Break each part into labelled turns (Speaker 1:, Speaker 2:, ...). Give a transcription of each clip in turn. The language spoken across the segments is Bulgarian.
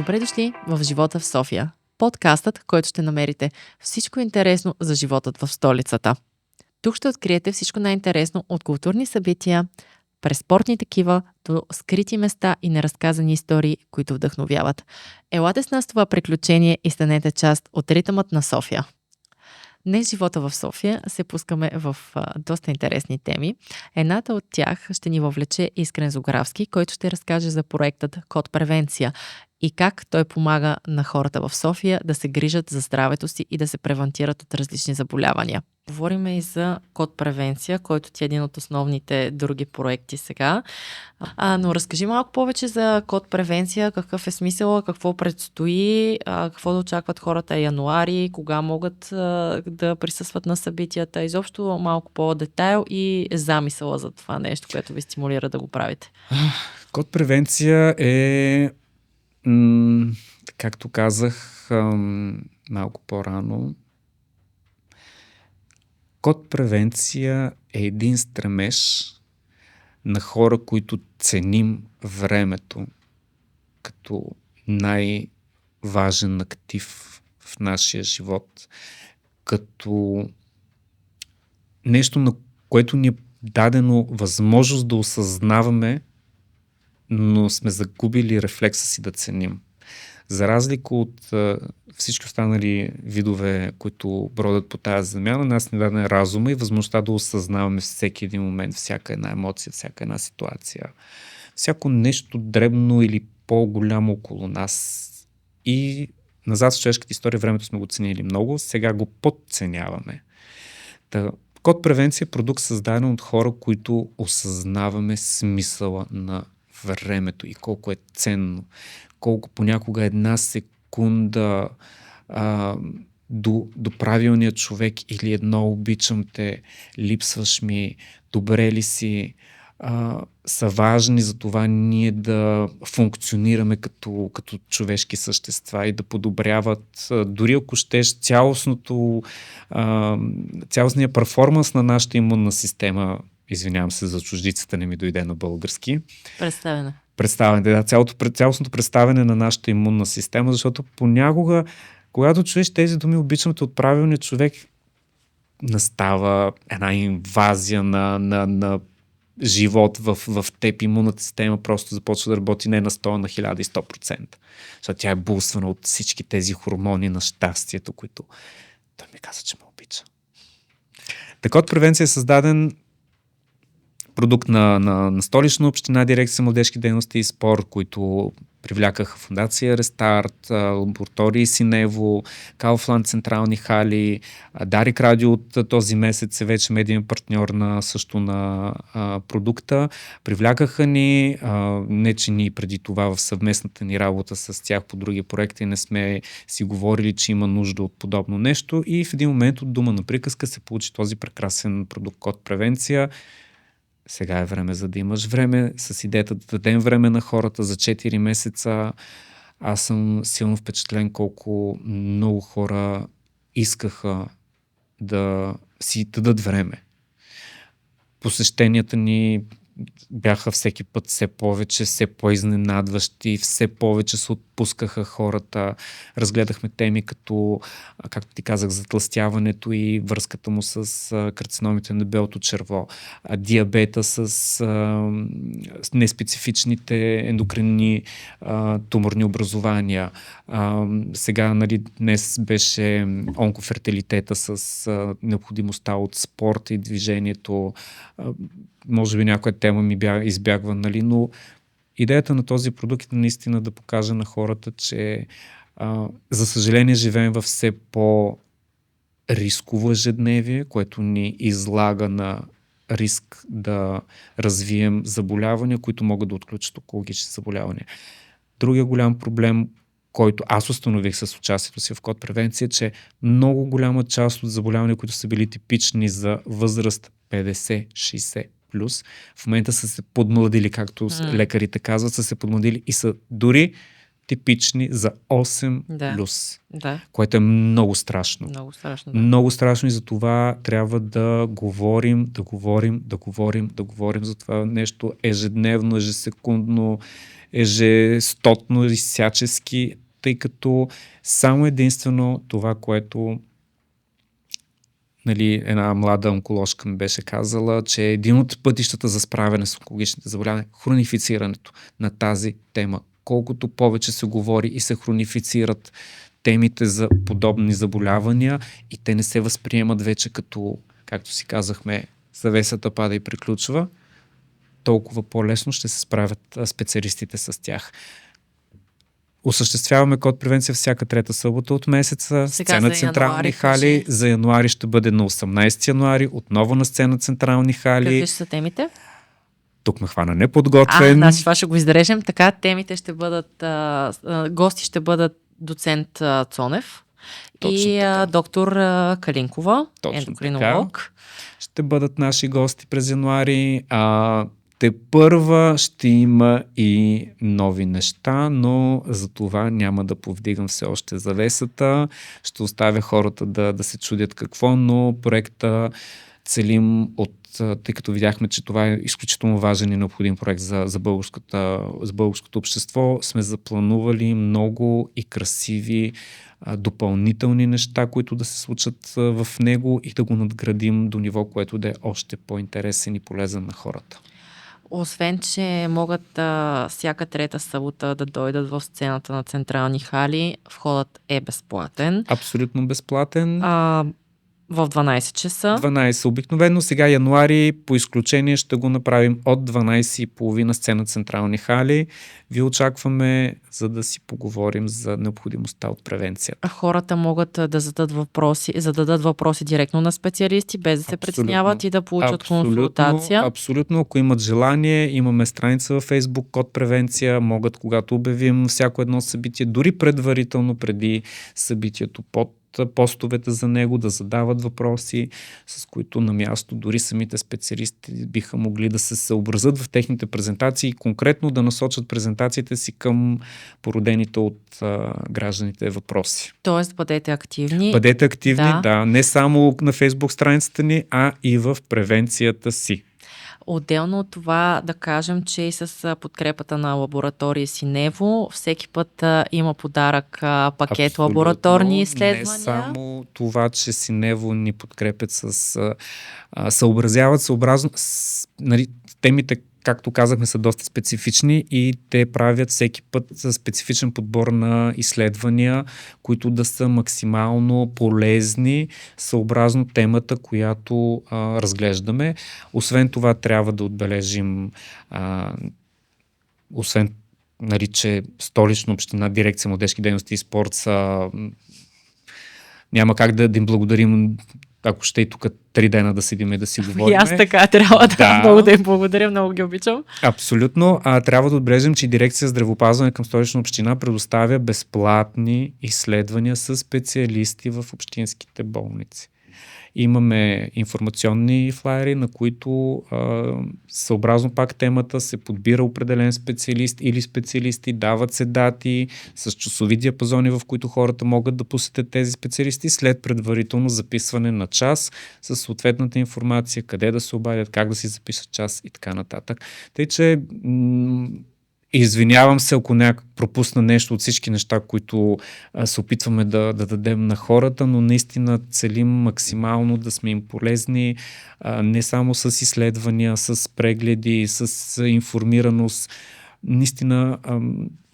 Speaker 1: Добре дошли в Живота в София. Подкастът, който ще намерите всичко интересно за животът в столицата. Тук ще откриете всичко най-интересно от културни събития, през спортни такива, до скрити места и неразказани истории, които вдъхновяват. Елате с нас това приключение и станете част от ритъмът на София. Днес Живота в София се пускаме в доста интересни теми. Едната от тях ще ни въвлече Искрен Зографски, който ще разкаже за проектът Код Превенция и как той помага на хората в София да се грижат за здравето си и да се превентират от различни заболявания. Говорим и за Код Превенция, който ти е един от основните други проекти сега. Но разкажи малко повече за Код Превенция, какъв е смисъл, какво предстои, какво да очакват хората януари, кога могат да присъстват на събитията, изобщо малко по-детайл и замисъла за това нещо, което ви стимулира да го правите.
Speaker 2: Код Превенция е, както казах малко по-рано, Код Превенция е един стремеж на хора, които ценим времето като най-важен актив в нашия живот, като нещо, на което ни е дадено възможност да осъзнаваме, но сме загубили рефлекса си да ценим. За разлика от всички останали видове, които бродят по тази земя, на нас ни даде разума и възможността да осъзнаваме всеки един момент, всяка една емоция, всяка една ситуация, всяко нещо дребно или по-голямо около нас. И назад в човешката история времето сме го ценили много, сега го подценяваме. Код Превенция е продукт, създаден от хора, които осъзнаваме смисъла на времето и колко е ценно, колко понякога една секунда до правилния човек или едно обичам те, липсваш ми, добре ли си, са важни за това ние да функционираме като човешки същества и да подобряват дори ако щеш цялостния перформанс на нашата имунна система. Извинявам се за чуждицата, не ми дойде на български. Представяне, цялостното представяне на нашата имунна система, защото понякога, когато чуеш тези думи, обичам те от правилния човек, настава една инвазия на живот в теб, имунната система просто започва да работи не на 100, на 1100%. Защото тя е булствана от всички тези хормони на щастието, които той ми каза, че ме обича. Така от Превенция е създаден продукт на Столична община, дирекция младежки дейности и спорт, които привлякаха фондация Рестарт, лаборатории Синево, Kaufland централни хали, Дарик Радио от този месец е вече медиен партньор на продукта. Привлякаха ни, не че ни преди това в съвместната ни работа с тях по други проекти не сме си говорили, че има нужда от подобно нещо и в един момент от дума на приказка се получи този прекрасен продукт Код Превенция. Сега е време, за да имаш време, с идеята да дадем време на хората за 4 месеца. Аз съм силно впечатлен колко много хора искаха да си дадат време. Посещенията ни бяха всеки път все повече, все по-изненадващи, все повече се отпускаха хората. Разгледахме теми като, както ти казах, затлъстяването и връзката му с карциномите на дебелото черво, диабета с неспецифичните ендокринни туморни образования. Сега, днес беше онкофертилитета с необходимостта от спорта и движението. Може би някоя тема ми избягва, но идеята на този продукт е наистина да покаже на хората, че за съжаление живеем в все по-рисково ежедневие, което ни излага на риск да развием заболявания, които могат да отключат онкологични заболявания. Другия голям проблем, който аз установих с участието си в Код Превенция, че много голяма част от заболявания, които са били типични за възраст 50-60 плюс, в момента са се подмладили, както лекарите казват, са се подмладили и са дори типични за 8 плюс, което е много страшно.
Speaker 1: Много страшно,
Speaker 2: Много страшно и за това трябва да говорим за това нещо ежедневно, ежесекундно, ежестотно и всячески, тъй като само единствено това, което една млада онколожка ми беше казала, че един от пътищата за справяне с онкологичните заболявания е хронифицирането на тази тема. Колкото повече се говори и се хронифицират темите за подобни заболявания и те не се възприемат вече като, както си казахме, завесата пада и приключва, толкова по-лесно ще се справят специалистите с тях. Осъществяваме код превенция всяка трета събота от месеца. Сцена Централни хали. За януари ще бъде на 18 януари. Отново на сцена Централни хали.
Speaker 1: Какви ще са темите?
Speaker 2: Тук ме хвана неподготвен.
Speaker 1: Значи това ще го изрежем. Така, темите ще бъдат, гости ще бъдат доцент Цонев. Точно и доктор Калинкова, ендокринолог.
Speaker 2: Ще бъдат наши гости през януари. Тепърва ще има и нови неща, но за това няма да повдигам все още завесата. Ще оставя хората да се чудят какво, но проекта целим тъй като видяхме, че това е изключително важен и необходим проект за българското общество, сме запланували много и красиви допълнителни неща, които да се случат в него и да го надградим до ниво, което да е още по-интересен и полезен на хората.
Speaker 1: Освен, че могат всяка трета събота да дойдат в сцената на Централни хали, входът е безплатен.
Speaker 2: Абсолютно безплатен.
Speaker 1: В 12 часа.
Speaker 2: 12 обикновено. Сега януари по изключение ще го направим от 12:30 сцена Централни хали. Ви очакваме, за да си поговорим за необходимостта от превенцията.
Speaker 1: Хората могат да зададат въпроси директно на специалисти, без да се притесняват и да получат консултация.
Speaker 2: Абсолютно. Ако имат желание, имаме страница във Facebook, код превенция, могат, когато обявим всяко едно събитие, дори предварително преди събитието, под постовете за него, да задават въпроси, с които на място дори самите специалисти биха могли да се съобразят в техните презентации и конкретно да насочат презентациите си към породените от гражданите въпроси.
Speaker 1: Тоест бъдете активни.
Speaker 2: Бъдете активни, да. Не само на Фейсбук страницата ни, а и в превенцията си.
Speaker 1: Отделно от това да кажем, че и с подкрепата на лаборатория Синево всеки път има подарък пакет абсолютно, лабораторни изследвания.
Speaker 2: Не само това, че Синево ни подкрепят съобразяват съобразно темите, както казахме, са доста специфични и те правят всеки път специфичен подбор на изследвания, които да са максимално полезни съобразно темата, която разглеждаме. Освен това трябва да отбележим, освен че Столична община, дирекция младежки дейности и спорт няма как да им благодарим, ако ще и тук 3 дена да седим и да си говорим.
Speaker 1: И аз така трябва много да им благодаря, много ги обичам.
Speaker 2: Абсолютно. Трябва да отбележим, че дирекция здравеопазване към Столична община предоставя безплатни изследвания с специалисти в общинските болници. Имаме информационни флайери, на които съобразно пак темата се подбира определен специалист или специалисти, дават се дати с часови диапазони, в които хората могат да посетят тези специалисти след предварително записване на час с съответната информация, къде да се обадят, как да си запишат час и така нататък. Тъй, че извинявам се, ако някак пропусна нещо от всички неща, които се опитваме да дадем на хората, но наистина целим максимално да сме им полезни, не само с изследвания, с прегледи, с информираност. Наистина,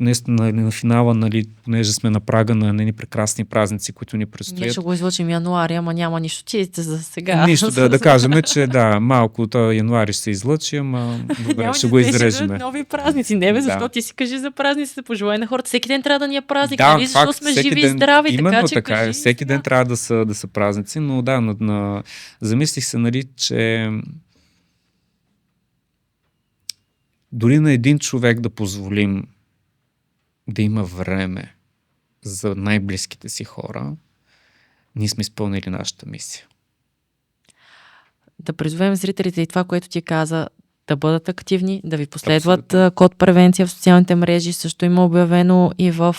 Speaker 2: на финала, понеже сме на прага на едни прекрасни празници, които ни предстоят.
Speaker 1: Ние ще го излъчим януари, ама няма нищо. Чистите за сега.
Speaker 2: Нищо, да кажем, че малко от януари ще се излъчи, ама добре, ще го изрежем.
Speaker 1: Нови празници. Не бе, защо ти си кажи за празниците, пожелай на хората. Всеки ден трябва да ни е празник, защото сме живи и здрави.
Speaker 2: Именно така, всеки ден трябва да са празници, но замислих се, че дори на един човек да позволим да има време за най-близките си хора, ние сме изпълнили нашата мисия.
Speaker 1: Да призовем зрителите и това, което ти каза, да бъдат активни, да ви последват код превенция в социалните мрежи. Също има обявено и в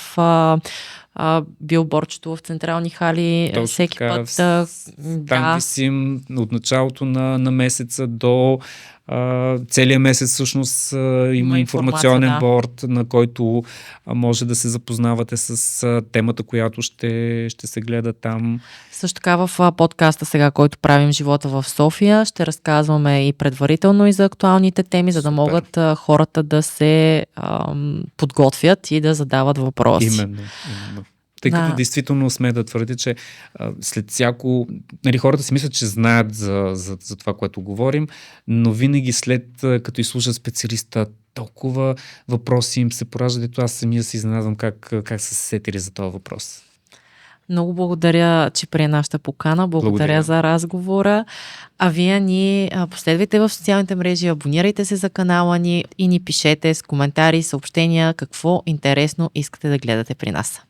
Speaker 1: билборчето в Централни хали.
Speaker 2: Точно
Speaker 1: всеки
Speaker 2: така,
Speaker 1: път.
Speaker 2: Там висим от началото на месеца до целият месец всъщност има информационен борд, на който може да се запознавате с темата, която ще се гледа там.
Speaker 1: Също така в подкаста сега, който правим Живота в София, ще разказваме и предварително и за актуалните теми, за да могат хората да се подготвят и да задават въпроси.
Speaker 2: Именно. Тъй като действително сме да твърди, че след всяко... хората си мислят, че знаят за това, което говорим, но винаги след като изслушат специалиста, толкова въпроси им се пораждат, дето аз самия се изненадвам как са се сетили за този въпрос.
Speaker 1: Много благодаря, че прие нашата покана. Благодаря за разговора. А вие ни последвайте в социалните мрежи, абонирайте се за канала ни и ни пишете с коментари, съобщения, какво интересно искате да гледате при нас.